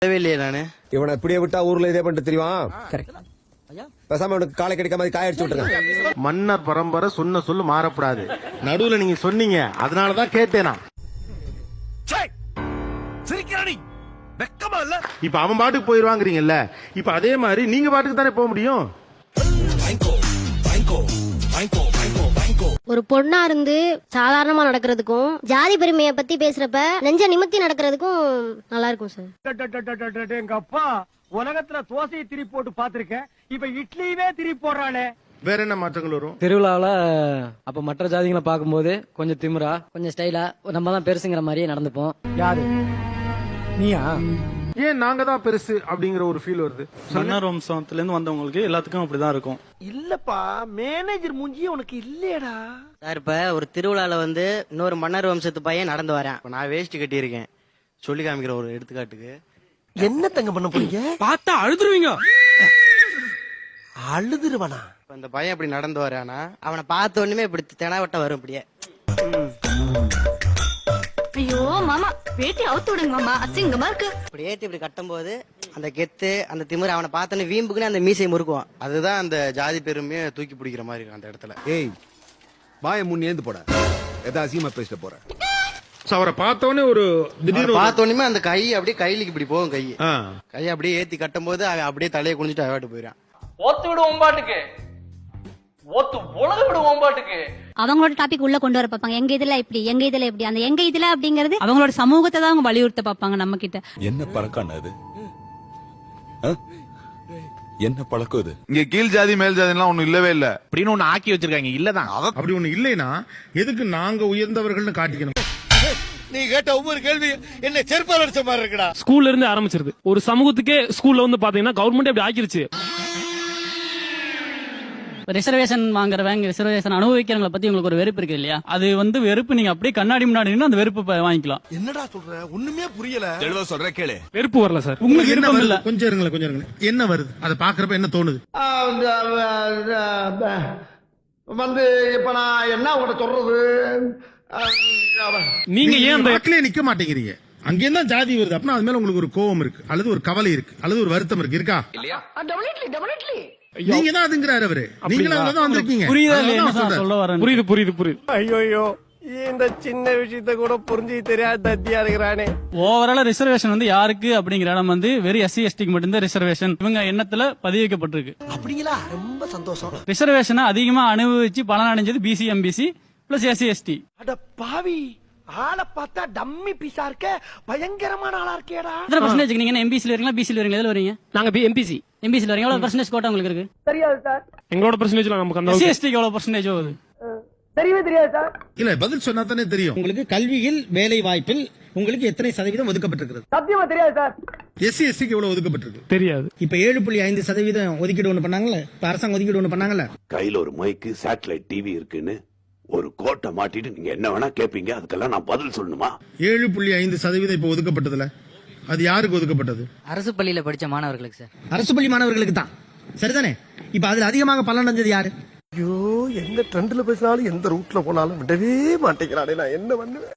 இல்லையே நானு இவனை இப்படியே விட்டா ஊர்ல இதே பண்ணிட்டு தெரியுமா? பேசாம இவனுக்கு காலை கிடைக்காம காய அடிச்சு விட்டுருங்க. மன்னர் பரம்பரை சொன்ன சொல்லு மாறப்படாது. நடுவுல நீங்க சொன்னீங்க, அதனாலதான் கேட்டேனா. இப்ப அவன் பாட்டுக்கு போயிருவாங்கறீங்கல்ல, இப்ப அதே மாதிரி நீங்க பாட்டுக்கு தானே போக முடியும். ஒரு பொண்ணா இருந்து சாதாரணமா நடக்கிறதுக்கும் ஜாதி பெருமையை பத்தி பேசுறப்ப நெஞ்ச நிமித்தி நடக்கிறதுக்கும் நல்லா இருக்கும் சார். எங்க அப்பா உலகத்துல தோசையை திரி போட்டு பாத்திருக்கேன், இப்ப இட்லியவே திரி போடுறானே. வேற என்ன மாற்றங்கள் வரும்? திருவிழாவில் அப்ப மற்ற ஜாதிகளை பார்க்கும்போது கொஞ்சம் திமிரா கொஞ்சம் ஸ்டைலா நம்ம தான் பெருசுங்கிற மாதிரியே நடந்துப்போம். யாரு நீயா? ஏன் நாங்க தான் பெருசு அப்படிங்கிற ஒரு ஃபீல் வருது? மன்னர் வம்சத்துல இருந்து வந்தவங்களுக்கு எல்லாத்துக்கும் அப்படிதான் இருக்கும். இல்லப்பா, மேனேஜர் மூஞ்சியே உனக்கு இல்லையடா. சார் இப்ப ஒரு திருவிழால இன்னொரு மன்னர் வம்சத்து பையன் நடந்து வரேன். நான் வேஷ்டி கட்டி இருக்கேன், சொல்லி காமிக்கிற ஒரு எடுத்துக்காட்டுக்கு. என்ன தங்க பண்ண போறீங்க? பார்த்தா அழுதுருவீங்க. அழுதுருவனா? அந்த பையன் இப்படி நடந்து வரானா, அவனை பார்த்த உடனே இப்படி தெனாவட்ட வரும். இப்படியே ஐயோ மாமா வேட்டி அவுத்து விடுங்க மாமா, அசிங்கமா இருக்கு. இப்படி ஏத்தி இப்படி கட்டும் போது அந்த கெத்து அந்த திமிர அவனை பார்த்தோன்னே வீம்புக்குன்னு அந்த மீசை முறுக்குவான். அதுதான் அந்த ஜாதி பெருமையை தூக்கி பிடிக்கிற மாதிரி இருக்கு அந்த இடத்துல. ஏய், வாய முன் ஏந்து போட, எதா அசிங்கமா பேசிட்டு போற. அவரை பார்த்தோன்னே ஒரு திடீர்னு பார்த்தோன்னே அந்த கை அப்படியே கையிலுக்கு இப்படி போகும். கையை அப்படியே ஏத்தி கட்டும் போது அவன் அப்படியே தலையை குனிஞ்சிட்டு அவாட்டு போயிடான். ஓத்து விடுவோம் பாட்டுக்கு, ஓத்து உலக விடுவோம் பாட்டுக்கு. அவங்களோட டாபிக் உள்ள கொண்டு வர பாப்பாங்க. எங்க இதுல இப்படி, எங்க இதுல இப்படி, அந்த எங்க இதுல அப்படிங்கறது அவங்களோட சமூகத்தை தான் அவங்க வலியுறுத்த பாப்பாங்க நம்ம கிட்ட. என்ன பழக்கம் அது? என்ன பழக்கம் இது? இங்க கீழ் ஜாதி மேல் ஜாதி எல்லாம் ஒண்ணு இல்லவே இல்ல அப்படின்னு ஒண்ணு ஆக்கி வச்சிருக்காங்க. இல்லதான் அப்படி ஒண்ணு இல்லைன்னா எதுக்கு நாங்க உயர்ந்தவர்கள்னு காட்டிக்கணும்? நீ கேட்ட ஒவ்வொரு கேள்வி என்ன செருப்பால் அடிச்ச மாதிரி இருக்குடா. ஸ்கூல்ல இருந்து ஆரம்பிச்சிருது. ஒரு சமூகத்துக்கே ஸ்கூல்ல பாத்தீங்கன்னா கவர்மெண்ட் அப்படி ஆக்கிருச்சு. ரிசர்வேஷன் வாங்குறவங்க ரிசர்வேஷன் அனுபவிக்கிறவங்களை பத்தி உங்களுக்கு ஒரு வெறுப்பு இருக்கு இல்லையா? அது வெறுப்பு நீங்க அப்படியே கண்ணாடி முன்னாடி அந்த வெறுப்பு வாங்கிக்கலாம். என்னடா சொல்ற? ஒண்ணுமே புரியல. தெளிவா சொல்ற கேளு. வெறுப்பு வரல சார், உங்களுக்கு விருப்பம் இல்ல. கொஞ்சம் இருங்களேன். என்ன வருது? அதை பாக்குறப்ப என்ன தோணுது? இப்ப நான் என்ன உங்கள்ட்ட சொல்றது? நீங்க ஏன் அந்த இடத்துல நிக்க மாட்டேங்கிறீங்க? அங்கேயும் தான் ஜாதி வருது அப்படின்னா அது மேல உங்களுக்கு ஒரு கோபம் இருக்கு, அல்லது ஒரு கவலை இருக்கு, அல்லது ஒரு வருத்தம் இருக்கு. இருக்கா? நீங்க தான் அதுங்கிறாரு அவரு. நீங்களும் அதுல தான் வந்திருக்கீங்க. புரியுது புரியுது புரியுது. ஐயோ, இந்த சின்ன விஷயத்த கூட புரிஞ்சு தெரியாத தத்தியா இருக்கிறானே. ஓவரால ரிசர்வேஷன் யாருக்கு அப்படிங்கிற இடம் வெறும் SC STக்கு மட்டும்தான் ரிசர்வேஷன் இவங்க எண்ணத்துல பதிவு வைக்கப்பட்டிருக்கு. அப்படிங்களா? ரொம்ப சந்தோஷம். ரிசர்வேஷனை அதிகமா அனுபவிச்சு பலன் அடைஞ்சது BC MBC plus SC ST. அட பாவி, ஆளை பார்த்தா டம்மி பீஸா இருக்க, பயங்கரமான ஆளா இருக்கேடா. எத்தனை பர்சன்டேஜ் நீங்க MBCல இருக்கீங்களா BCல இருக்கீங்களா? எதுல வரீங்க? நாங்க MBCல வரீங்க. எவ்வளவு பர்சன்டேஜ் கோட்டா உங்களுக்கு இருக்கு? தெரியாது சார். எங்களோட பர்சன்டேஜ்ல நமக்கு அந்த SC STக்கு எவ்வளவு பர்சன்டேஜ் ஆகுது? தெரியவே தெரியாது சார். இல்ல, பதில் சொன்னா தானே தெரியும். உங்களுக்கு கல்வியில் வேலை வாய்ப்பில் உங்களுக்கு எத்தனை சதவீதம் ஒதுக்கப்பட்டிருக்கிறது? சத்தியமா தெரியாது சார். SC STக்கு எவ்வளவு ஒதுக்கப்பட்டிருக்கு? தெரியாது. இப்ப 7.5% ஒதுக்கீடு ஒண்ணு பண்ணாங்கல்ல, இப்ப அரசாங்கம் ஒதுக்கீடு ஒண்ணு பண்ணாங்கல்ல. கையில ஒரு மைக்கு சேட்டலைட் டிவி இருக்குன்னு ஒரு கோட்டை மாட்டிட்டு நீங்க என்ன வேணா கேப்பீங்க, அதுக்கெல்லாம் நான் பதில் சொல்லணுமா? 7.5% இப்ப ஒதுக்கப்பட்டதுல அது யாருக்கு ஒதுக்கப்பட்டது? அரசு பள்ளியில படிச்ச மாணவர்களுக்கு சார். அரசு பள்ளி மாணவர்களுக்கு தான், சரிதானே? இப்ப அதுல அதிகமாக பலன் அடைஞ்சது யாரு? ஐயோ, எந்த ட்ரெண்ட்ல பேசினாலும் எந்த ரூட்ல போனாலும் விடவே மாட்டேங்கிறானே, நான் என்ன பண்ணுவேன்?